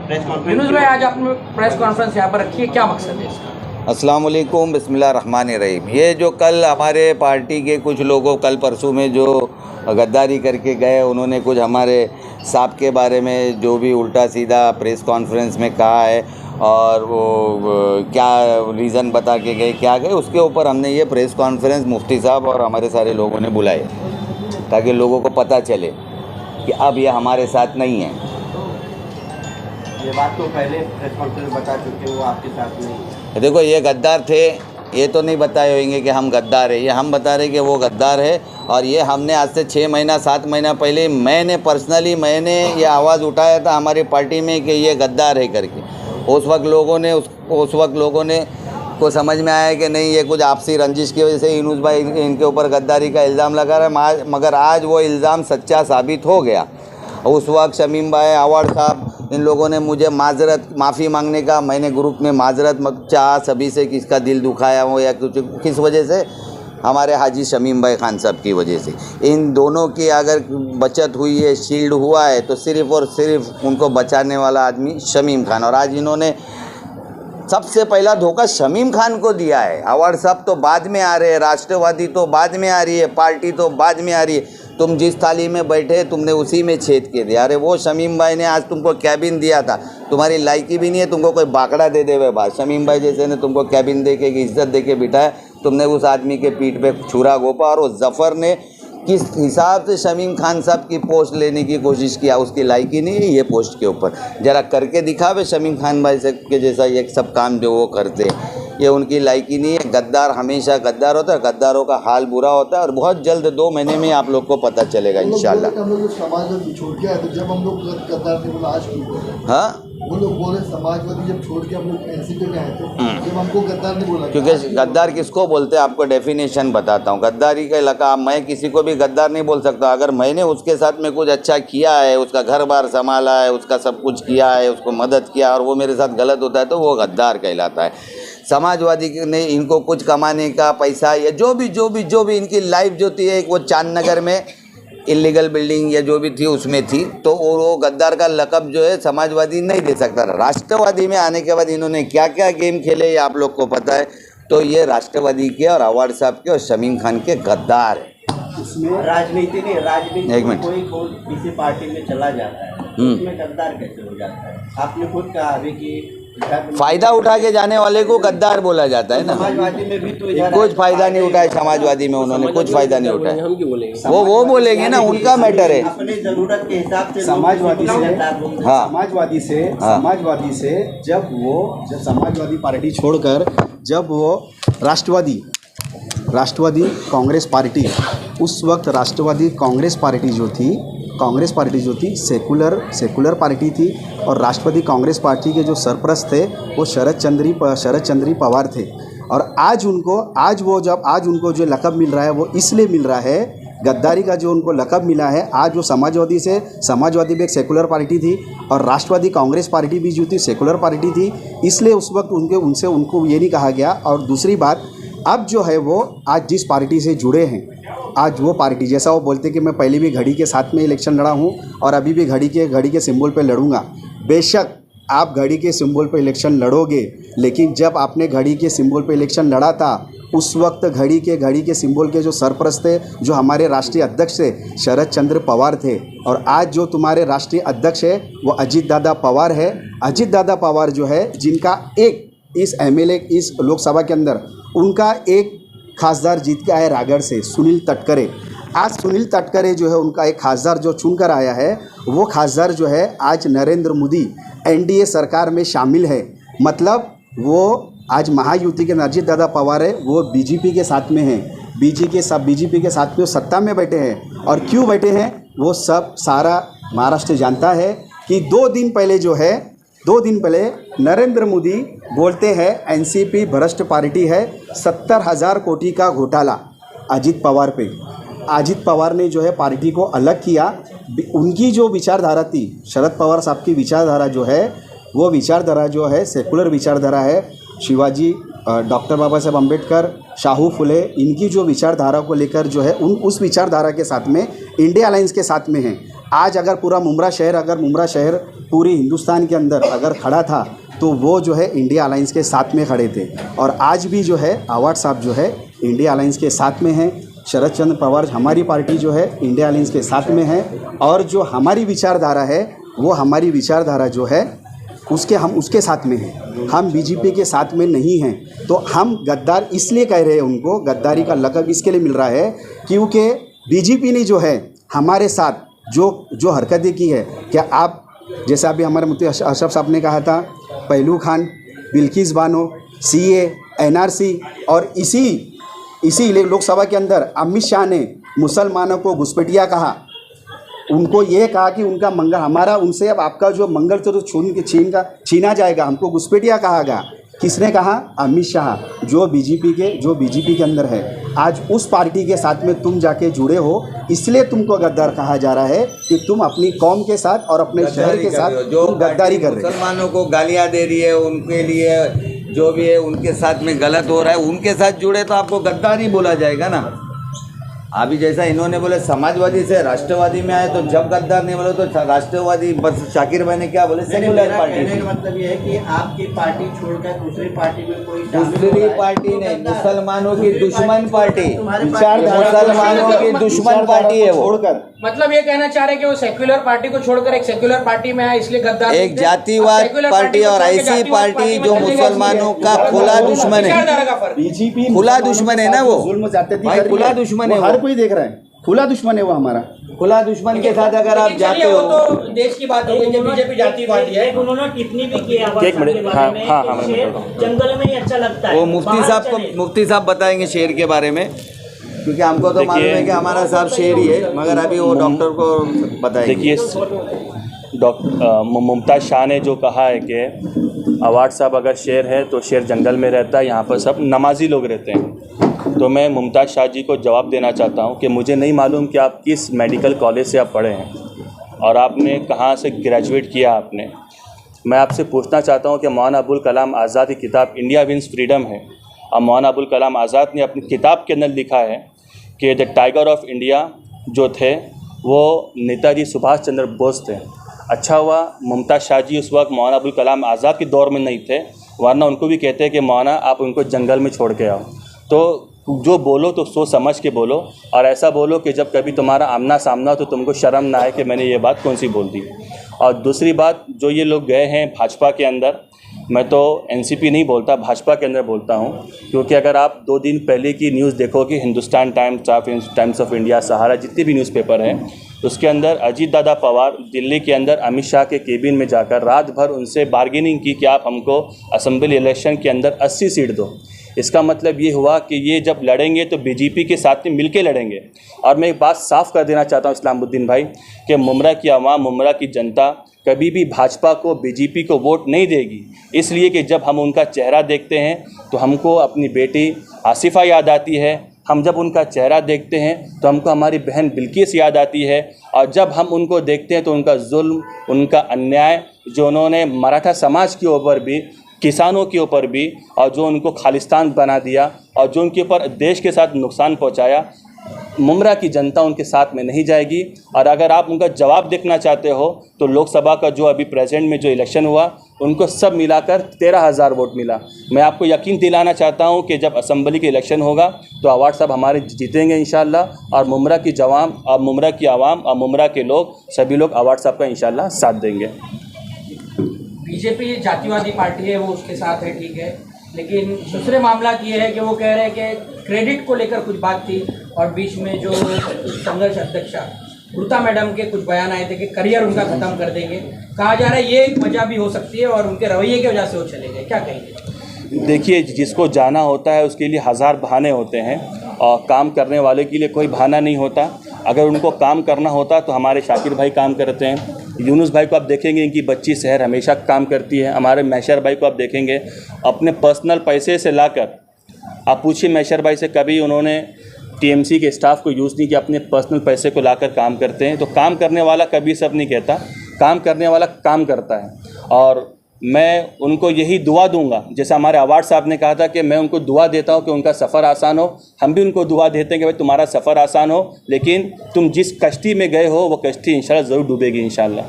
Press conference. Yunus भाई, आज आपने प्रेस कॉन्फ्रेंस यहाँ पर रखी है, क्या मकसद है इसका? अस्सलाम वालेकुम, बिस्मिल्लाहिर्रहमानिर्रहीम। ये जो कल हमारे पार्टी के कुछ लोगों कल परसों में जो गद्दारी करके गए, उन्होंने कुछ हमारे साहब के बारे में जो भी उल्टा सीधा प्रेस कॉन्फ्रेंस में कहा है और वो क्या रीज़न बता के गए, क्या गए, उसके ऊपर हमने ये प्रेस कॉन्फ्रेंस मुफ्ती साहब और हमारे सारे लोगों ने बुलाए ताकि लोगों को पता चले कि अब ये हमारे साथ नहीं है। ये बात तो पहले प्रेस कॉन्फ्रेंस बता चुके, वो आपके साथ नहीं है। देखो, ये गद्दार थे, ये तो नहीं बताए होंगे कि हम गद्दार है, ये हम बता रहे कि वो गद्दार है। और ये हमने आज से 6 महीना 7 महीना पहले मैंने पर्सनली ये आवाज़ उठाया था हमारी पार्टी में कि ये गद्दार है करके। उस वक्त लोगों ने को समझ में आया कि नहीं, ये कुछ आपसी रंजिश की वजह से यूनुस भाई इनके ऊपर गद्दारी का इल्ज़ाम लगा रहा है। मगर आज वो इल्ज़ाम सच्चा साबित हो गया। उस वक्त शमीम भाई, आवाड़ साहब, इन लोगों ने मुझे माफ़ी मांगने का, मैंने ग्रुप में माजरत चाहा सभी से, किसका दिल दुखाया हो या कुछ किस वजह से, हमारे हाजी शमीम भाई खान साहब की वजह से। इन दोनों की अगर बचत हुई है, शील्ड हुआ है, तो सिर्फ़ और सिर्फ उनको बचाने वाला आदमी शमीम खान। और आज इन्होंने सबसे पहला धोखा शमीम खान को दिया है। आवाड़ साहब तो बाद में आ रहे हैं, राष्ट्रवादी तो बाद में आ रही है, पार्टी तो बाद में आ रही है। तुम जिस थाली में बैठे तुमने उसी में छेद के दिया। अरे वो शमीम भाई ने आज तुमको कैबिन दिया था, तुम्हारी लायकी भी नहीं है, तुमको कोई बाकड़ा दे देवे बात। शमीम भाई जैसे ने तुमको कैबिन दे के, इज्जत दे के बिठाया, तुमने उस आदमी के पीठ पे छुरा गोपा। और उस जफ़र ने किस हिसाब से शमीम खान साहब की पोस्ट लेने की कोशिश किया, उसकी लायकी नहीं है ये पोस्ट के ऊपर। ज़रा करके दिखावे शमीम खान भाई से के जैसा ये सब काम जो वो करते, ये उनकी लायकी नहीं है। गद्दार हमेशा गद्दार होता है, गद्दारों का हाल बुरा होता है। और बहुत जल्द 2 महीने में आप लोग को पता चलेगा इंशाल्लाह। हम लोग समाजवादी छोड़ के आए, तो जब हम लोग गद्दार थे बोला आज क्यों? हाँ, वो लोग बोले समाजवादी जब छोड़ के हम लोग एनसीपी में आए थे, जब हमको गद्दार नहीं बोला। क्योंकि गद्दार किसको बोलते हैं आपको डेफिनेशन बताता हूँ। गद्दारी का इलाका, मैं किसी को भी गद्दार नहीं बोल सकता। अगर मैंने उसके साथ में कुछ अच्छा किया है, उसका घर बार संभाला है, उसका सब कुछ किया है, उसको मदद किया, और वो मेरे साथ गलत होता है, तो वो गद्दार कहलाता है। समाजवादी ने इनको कुछ कमाने का पैसा या जो भी इनकी लाइफ जो थी, एक वो चांदनगर में इलीगल बिल्डिंग या जो भी थी उसमें थी, तो वो गद्दार का लक़ब जो है समाजवादी नहीं दे सकता। राष्ट्रवादी में आने के बाद इन्होंने क्या क्या गेम खेले ये आप लोग को पता है। तो ये राष्ट्रवादी के और आवाड़ साहब के और शमीम खान के गद्दार है। उसमें राजनीति नहीं, राजनीति एक मिनट। कोई किसी पार्टी में चला जाता है, उसमें गद्दार कैसे हो जाता है? आपने खुद कहा अभी कि फ़ायदा उठा के जाने वाले को गद्दार बोला जाता है ना। समाजवादी में भी तो कुछ फ़ायदा नहीं उठाया समाजवादी में, उन्होंने कुछ फ़ायदा नहीं उठाया। हम क्यों बोलेंगे? वो बोलेंगे ना, उनका मैटर है। अपनी जरूरत के हिसाब से समाजवादी से हाँ। समाजवादी से जब समाजवादी पार्टी छोड़कर जब वो राष्ट्रवादी कांग्रेस पार्टी, उस वक्त राष्ट्रवादी कांग्रेस पार्टी जो थी सेकुलर पार्टी थी। और राष्ट्रवादी कांग्रेस पार्टी के जो सरप्रस्त थे वो शरद चंद्री पवार थे। और आज उनको जो लक़ब मिल रहा है वो इसलिए मिल रहा है, गद्दारी का जो उनको लक़ब मिला है। आज वो समाजवादी भी एक सेकुलर पार्टी थी और राष्ट्रवादी कांग्रेस पार्टी भी जो थी सेकुलर पार्टी थी, इसलिए उस वक्त उनको ये नहीं कहा गया। और दूसरी बात, अब जो है वो आज जिस पार्टी से जुड़े हैं, आज वो पार्टी जैसा वो बोलते कि मैं पहले भी घड़ी के साथ में इलेक्शन लड़ा हूँ और अभी भी घड़ी के सिंबल पे लड़ूंगा। बेशक आप घड़ी के सिंबल पे इलेक्शन लड़ोगे, लेकिन जब आपने घड़ी के सिंबल पे इलेक्शन लड़ा था उस वक्त घड़ी के सिंबल के जो सरप्रस्त थे, जो हमारे राष्ट्रीय अध्यक्ष थे, शरद चंद्र पवार थे। और आज जो तुम्हारे राष्ट्रीय अध्यक्ष है वो अजीत दादा पवार है। अजीत दादा पवार जो है, जिनका एक इस MLA इस लोकसभा के अंदर उनका एक खासदार जीत के आया रायगढ़ से, सुनील तटकरे। आज सुनील तटकरे जो है उनका एक खासदार जो चुनकर आया है, वो खासदार जो है आज नरेंद्र मोदी NDA सरकार में शामिल है। मतलब वो आज महायुति के अजीत दादा पवार है, वो BJP के साथ में हैं। BJP के साथ में वो सत्ता में बैठे हैं। और क्यों बैठे हैं वो सब सारा महाराष्ट्र जानता है कि 2 दिन पहले नरेंद्र मोदी बोलते हैं NCP भ्रष्ट पार्टी है, 70,000 कोटी का घोटाला अजीत पवार पे। अजीत पवार ने जो है पार्टी को अलग किया। उनकी जो विचारधारा थी, शरद पवार साहब की विचारधारा जो है, वो विचारधारा जो है सेकुलर विचारधारा है। शिवाजी, डॉक्टर बाबा साहब अम्बेडकर, शाहू फुले, इनकी जो विचारधारा को लेकर जो है उस विचारधारा के साथ में इंडिया अलायंस के साथ में है। आज अगर पूरा मुमरा शहर पूरे हिंदुस्तान के अंदर अगर खड़ा था तो वो जो है इंडिया अलायंस के साथ में खड़े थे। और आज भी जो है आवाड साहब जो है इंडिया अलायंस के साथ में हैं। शरद चंद्र पवार हमारी पार्टी जो है इंडिया अलायंस के साथ में है। और जो हमारी विचारधारा है वो हमारी विचारधारा जो है हम उसके साथ में हैं। हम बीजेपी के साथ में नहीं हैं। तो हम गद्दार इसलिए कह रहे हैं, उनको गद्दारी का लक़ब इसके लिए मिल रहा है क्योंकि बीजेपी ने जो है हमारे साथ जो हरकतें की है। क्या आप जैसे अभी हमारे मुफ्ती अशरफ साहब ने कहा था, पहलू खान, बिल्किस बानो, CA, NRC और इसी लोकसभा के अंदर अमित शाह ने मुसलमानों को घुसपैठिया कहा। उनको ये कहा कि उनका मंगल हमारा उनसे अब आपका जो मंगल तो छीना जाएगा, हमको घुसपैठिया कहा गया। किसने कहा? अमित शाह, जो बीजेपी के अंदर है। आज उस पार्टी के साथ में तुम जाके जुड़े हो, इसलिए तुमको गद्दार कहा जा रहा है कि तुम अपनी कौम के साथ और अपने शहर के साथ जो गद्दारी कर रहे हो। मुसलमानों को गालियाँ दे रही है, उनके लिए जो भी है उनके साथ में गलत हो रहा है, उनके साथ जुड़े तो आपको गद्दार ही बोला जाएगा ना। अभी जैसा इन्होंने बोले समाजवादी से राष्ट्रवादी में आए तो जब गद्दार नहीं बोले तो राष्ट्रवादी, बस शाकिर भाई ने क्या बोले, सेक्युलर पार्टी। कहने का मतलब ये है कि आपकी पार्टी छोड़कर दूसरी पार्टी में कोई दूसरी पार्टी नहीं, मुसलमानों की दुश्मन पार्टी, मुसलमानों की दुश्मन पार्टी है वो। छोड़कर मतलब ये कहना चाह रहे हैं कि वो सेक्युलर पार्टी को छोड़कर एक सेक्युलर पार्टी में आया, इसलिए गद्दार। एक जातिवाद पार्टी और ऐसी पार्टी जो मुसलमानों का खुला दुश्मन है। बीजेपी खुला दुश्मन है ना वो, जुल्म जाते भाई खुला दुश्मन है वो। हर कोई देख रहा है, खुला दुश्मन है वो हमारा। खुला दुश्मन के साथ अगर आप जाते हो तो देश की बात हो गई, जब बीजेपी जातिवादी है। उन्होंने टिप्पणी भी की है एक मिनट, हाँ, जंगल में ही अच्छा लगता है। वो मुफ्ती साहब बताएंगे शेर के बारे में, क्योंकि हमको तो मालूम है कि हमारा साहब शेर ही है, मगर अभी वो डॉक्टर को बताएंगे। देखिए, डॉक्टर मुमताज़ शाह ने जो कहा है कि अवाड साहब अगर शेर है तो शेर जंगल में रहता है, यहाँ पर सब नमाजी लोग रहते हैं। तो मैं मुमताज़ शाह जी को जवाब देना चाहता हूँ कि मुझे नहीं मालूम कि आप किस मेडिकल कॉलेज से आप पढ़े हैं और आपने कहाँ से ग्रेजुएट किया आपने। मैं आपसे पूछना चाहता हूँ कि मौलाना अबुल कलाम आज़ाद की किताब इंडिया विंस फ्रीडम है, और मौलाना अबुल कलाम आज़ाद ने अपनी किताब के अंदर लिखा है कि द टाइगर ऑफ इंडिया जो थे वो नेताजी सुभाष चंद्र बोस थे। अच्छा हुआ मुमताज़ शाह जी उस वक्त मौलाना अबुल कलाम आज़ाद के दौर में नहीं थे, वरना उनको भी कहते हैं कि मौलाना आप उनको जंगल में छोड़ के आओ। तो जो बोलो तो सोच समझ के बोलो, और ऐसा बोलो कि जब कभी तुम्हारा आमना सामना हो तो तुमको शर्म ना आए कि मैंने ये बात कौन सी बोल दी। और दूसरी बात, जो ये लोग गए हैं भाजपा के अंदर, मैं तो एनसीपी नहीं बोलता, भाजपा के अंदर बोलता हूँ, क्योंकि अगर आप 2 दिन पहले की न्यूज़ देखोगे, हिंदुस्तान टाइम्स ऑफ इंडिया, सहारा, जितने भी न्यूज़पेपर हैं, उसके अंदर अजीत दादा पवार दिल्ली के अंदर अमित शाह के केबिन में जाकर रात भर उनसे बार्गेनिंग की कि आप हमको असेंबली इलेक्शन के अंदर 80 सीट दो। इसका मतलब ये हुआ कि ये जब लड़ेंगे तो बीजेपी के साथ में मिलके लड़ेंगे। और मैं एक बात साफ कर देना चाहता हूँ इस्लामुद्दीन भाई, कि मुमरा की आवाम, मुमरा की जनता कभी भी भाजपा को, बीजेपी को वोट नहीं देगी, इसलिए कि जब हम उनका चेहरा देखते हैं तो हमको अपनी बेटी आसिफा याद आती है, हम जब उनका चेहरा देखते हैं तो हमको हमारी बहन बिल्किस याद आती है, और जब हम उनको देखते हैं तो उनका जुल्म, उनका अन्याय जो उन्होंने मराठा समाज के ऊपर भी, किसानों के ऊपर भी, और जो उनको खालिस्तान बना दिया और जो उनके ऊपर देश के साथ नुकसान पहुंचाया, मुमरा की जनता उनके साथ में नहीं जाएगी। और अगर आप उनका जवाब देखना चाहते हो तो लोकसभा का जो अभी प्रेजेंट में जो इलेक्शन हुआ, उनको सब मिलाकर 13,000 वोट मिला। मैं आपको यकीन दिलाना चाहता हूं कि जब असेंबली के इलेक्शन होगा तो अवाड साहब हमारे जीतेंगे इंशाल्लाह, और मुमरा की जवाम और मुमरा की आवाम और मुमरा के लोग, सभी लोग अवाड साहब का इंशाल्लाह साथ देंगे। बीजेपी जातिवादी पार्टी है, वो उसके साथ है, ठीक है, लेकिन दूसरे मामला ये है कि वो कह रहे हैं कि क्रेडिट को लेकर कुछ बात थी, और बीच में जो संघर्ष अध्यक्षा गुप्ता मैडम के कुछ बयान आए थे कि करियर उनका ख़त्म कर देंगे। कहा जा रहा है ये एक वजह भी हो सकती है और उनके रवैये की वजह से वो चले गए, क्या कहेंगे? देखिए, जिसको जाना होता है उसके लिए 1000 बहाने होते हैं, और काम करने वाले के लिए कोई बहाना नहीं होता। अगर उनको काम करना होता तो हमारे शाकिर भाई काम करते हैं, यूनुस भाई को आप देखेंगे इनकी बच्ची शहर हमेशा काम करती है, हमारे मैशर भाई को आप देखेंगे अपने पर्सनल पैसे से लाकर, आप पूछिए मैशर भाई से, कभी उन्होंने टीएमसी के स्टाफ को यूज़ नहीं किया, अपने पर्सनल पैसे को लाकर काम करते हैं। तो काम करने वाला कभी सब नहीं कहता, काम करने वाला काम करता है। और मैं उनको यही दुआ दूंगा, जैसे हमारे अवाड साहब ने कहा था कि मैं उनको दुआ देता हूं कि उनका सफ़र आसान हो, हम भी उनको दुआ देते हैं कि भाई तुम्हारा सफ़र आसान हो, लेकिन तुम जिस कश्ती में गए हो वो कश्ती इंशाल्लाह ज़रूर डूबेगी इंशाल्लाह।